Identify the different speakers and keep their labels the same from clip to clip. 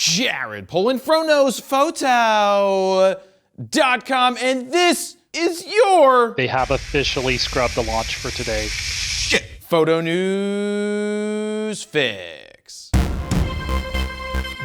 Speaker 1: Jared Polin, FroKnowsPhoto.com, and this is your...
Speaker 2: They have officially scrubbed the launch for today.
Speaker 1: Photo News Fix.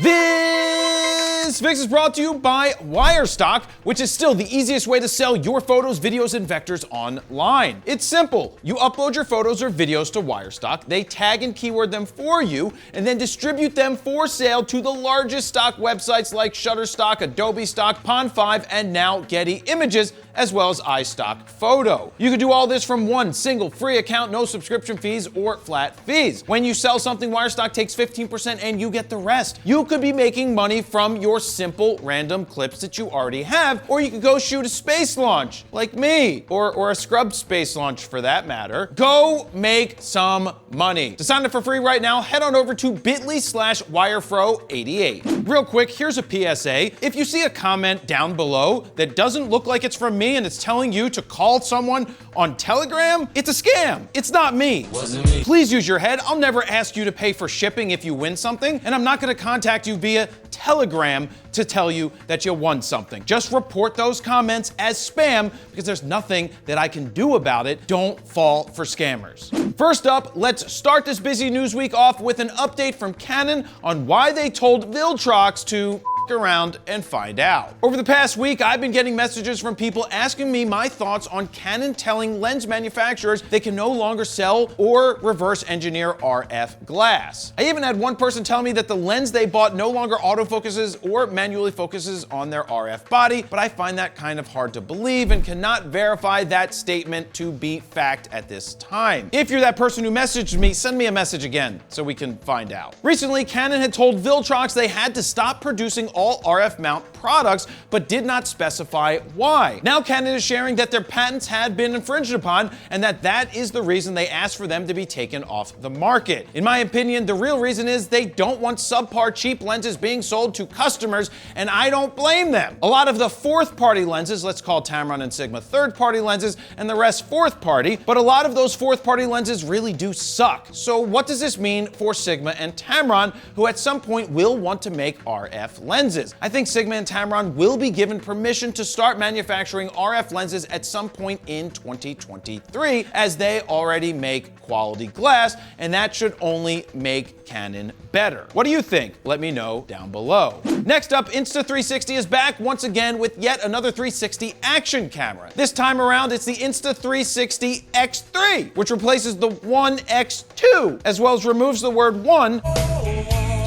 Speaker 1: This fix is brought to you by Wirestock, which is still the easiest way to sell your photos, videos, and vectors online. It's simple. You upload your photos or videos to Wirestock, they tag and keyword them for you, and then distribute them for sale to the largest stock websites like Shutterstock, Adobe Stock, Pond5, and now Getty Images, as well as iStock Photo. You can do all this from one single free account, no subscription fees or flat fees. When you sell something, Wirestock takes 15% and you get the rest. You could be making money from your simple random clips that you already have, or you could go shoot a space launch like me, or a scrubbed space launch for that matter. Go make some money. To sign up for free right now, head on over to bit.ly/wirefro88. Real quick, here's a PSA. If you see a comment down below that doesn't look like it's from me and it's telling you to call someone on Telegram, it's a scam. It's not me.
Speaker 3: Wasn't me.
Speaker 1: Please use your head. I'll never ask you to pay for shipping if you win something, and I'm not gonna contact you via Telegram to tell you that you won something. Just report those comments as spam because there's nothing that I can do about it. Don't fall for scammers. First up, let's start this busy news week off with an update from Canon on why they told Viltrox to around and find out. Over the past week, I've been getting messages from people asking me my thoughts on Canon telling lens manufacturers they can no longer sell or reverse engineer RF glass. I even had one person tell me that the lens they bought no longer autofocuses or manually focuses on their RF body, but I find that kind of hard to believe and cannot verify that statement to be fact at this time. If you're that person who messaged me, send me a message again so we can find out. Recently, Canon had told Viltrox they had to stop producing all RF mount products, but did not specify why. Now Canon is sharing that their patents had been infringed upon and that is the reason they asked for them to be taken off the market. In my opinion, the real reason is they don't want subpar cheap lenses being sold to customers, and I don't blame them. A lot of the fourth-party lenses, let's call Tamron and Sigma third-party lenses and the rest fourth-party, but a lot of those fourth-party lenses really do suck. So what does this mean for Sigma and Tamron, who at some point will want to make RF lenses? I think Sigma and Tamron will be given permission to start manufacturing RF lenses at some point in 2023, as they already make quality glass, and that should only make Canon better. What do you think? Let me know down below. Next up, Insta360 is back once again with yet another 360 action camera. This time around, it's the Insta360 X3, which replaces the One X2, as well as removes the word one,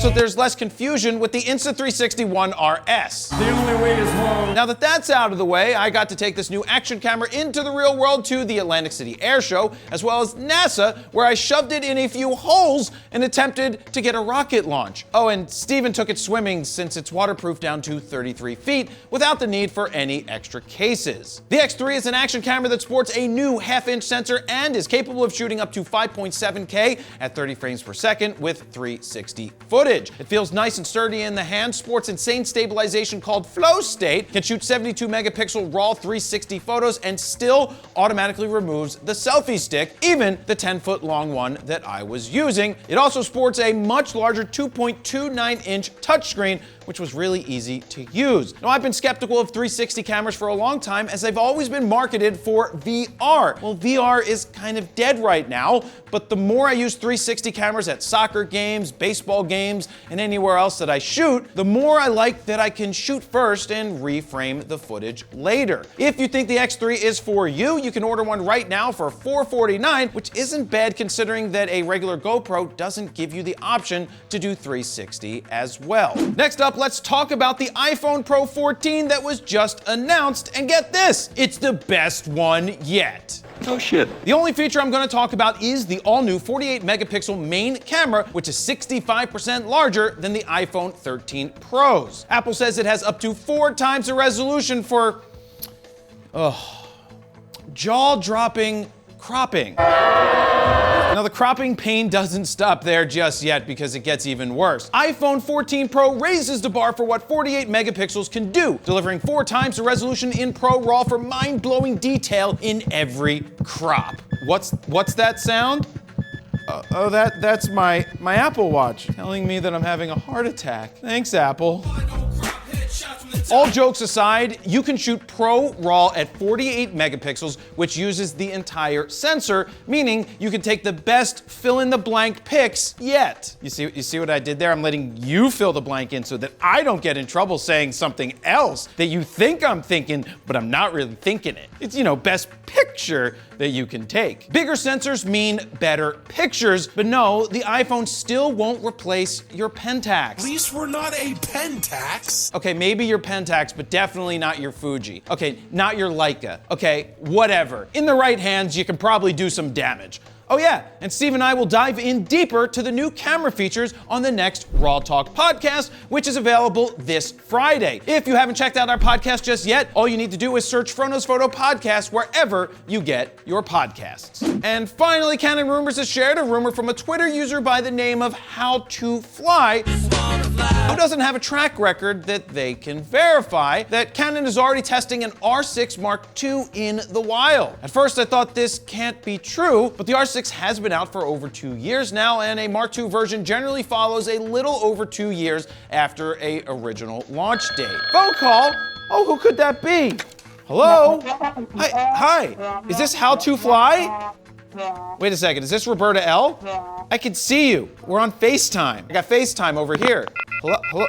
Speaker 1: so there's less confusion with the Insta360 One RS.
Speaker 3: The only way is wrong.
Speaker 1: Now that that's out of the way, I got to take this new action camera into the real world to the Atlantic City Air Show, as well as NASA, where I shoved it in a few holes and attempted to get a rocket launch. Oh, and Steven took it swimming since it's waterproof down to 33 feet without the need for any extra cases. The X3 is an action camera that sports a new half-inch sensor and is capable of shooting up to 5.7K at 30 frames per second with 360 footage. It feels nice and sturdy in the hand, sports insane stabilization called flow state, can shoot 72 megapixel raw 360 photos, and still automatically removes the selfie stick, even the 10-foot long one that I was using. It also sports a much larger 2.29-inch touchscreen, which was really easy to use. Now, I've been skeptical of 360 cameras for a long time, as they've always been marketed for VR. Well, VR is kind of dead right now, but the more I use 360 cameras at soccer games, baseball games, and anywhere else that I shoot, the more I like that I can shoot first and reframe the footage later. If you think the X3 is for you, you can order one right now for $449, which isn't bad considering that a regular GoPro doesn't give you the option to do 360 as well. Next up, let's talk about the iPhone Pro 14 that was just announced, and get this, it's the best one yet.
Speaker 3: Oh shit.
Speaker 1: The only feature I'm going to talk about is the all-new 48 megapixel main camera, which is 65% larger than the iPhone 13 Pros. Apple says it has up to 4 times the resolution for jaw-dropping cropping. Now, the cropping pain doesn't stop there just yet because it gets even worse. iPhone 14 Pro raises the bar for what 48 megapixels can do, delivering 4 times the resolution in Pro RAW for mind-blowing detail in every crop. What's that sound? Oh, that's my Apple Watch telling me that I'm having a heart attack. Thanks, Apple. All jokes aside, you can shoot Pro RAW at 48 megapixels, which uses the entire sensor, meaning you can take the best fill-in-the-blank pics yet. You see what I did there? I'm letting you fill the blank in so that I don't get in trouble saying something else that you think I'm thinking, but I'm not really thinking it. It's, best picture that you can take. Bigger sensors mean better pictures, but no, the iPhone still won't replace your Pentax.
Speaker 3: At least we're not a Pentax.
Speaker 1: Okay, maybe your Pentax, but definitely not your Fuji. Okay, not your Leica. Okay, whatever. In the right hands, you can probably do some damage. Oh yeah, and Steve and I will dive in deeper to the new camera features on the next Raw Talk podcast, which is available this Friday. If you haven't checked out our podcast just yet, all you need to do is search FroKnowsPhoto Podcast wherever you get your podcasts. And finally, Canon Rumors has shared a rumor from a Twitter user by the name of How2Fly, who doesn't have a track record that they can verify, that Canon is already testing an R6 Mark II in the wild. At first I thought this can't be true, but the R6 has been out for over 2 years now, and a Mark II version generally follows a little over 2 years after a original launch date. Phone call? Oh, who could that be? Hello? Hi, is this How2Fly? Wait a second, is this Roberta L? I can see you. We're on FaceTime. I got FaceTime over here. Hello?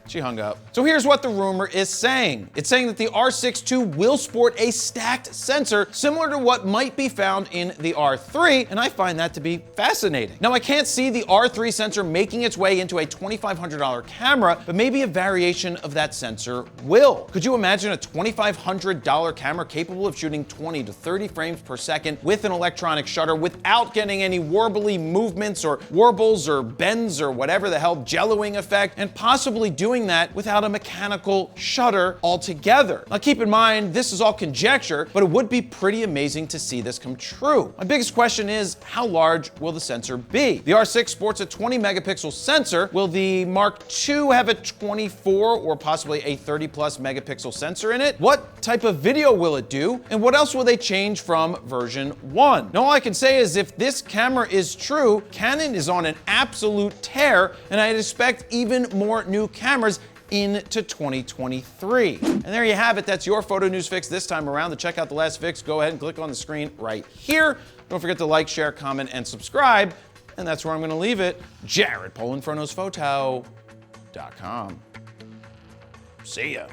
Speaker 1: She hung up. So here's what the rumor is saying. It's saying that the R62 will sport a stacked sensor similar to what might be found in the R3, and I find that to be fascinating. Now, I can't see the R3 sensor making its way into a $2,500 camera, but maybe a variation of that sensor will. Could you imagine a $2,500 camera capable of shooting 20 to 30 frames per second with an electronic shutter without getting any warbly movements or warbles or bends or whatever the hell jelloing effect, and possibly doing that without a mechanical shutter altogether? Now keep in mind, this is all conjecture, but it would be pretty amazing to see this come true. My biggest question is, how large will the sensor be? The R6 sports a 20 megapixel sensor. Will the Mark II have a 24 or possibly a 30 plus megapixel sensor in it? What type of video will it do? And what else will they change from version 1? Now all I can say is if this camera is true, Canon is on an absolute tear, and I'd expect even more new cameras into 2023. And there you have it. That's your photo news fix this time around. To check out the last fix, go ahead and click on the screen right here. Don't forget to like, share, comment, and subscribe. And that's where I'm going to leave it. Jared, Polin, FroKnowsPhoto.com. See ya.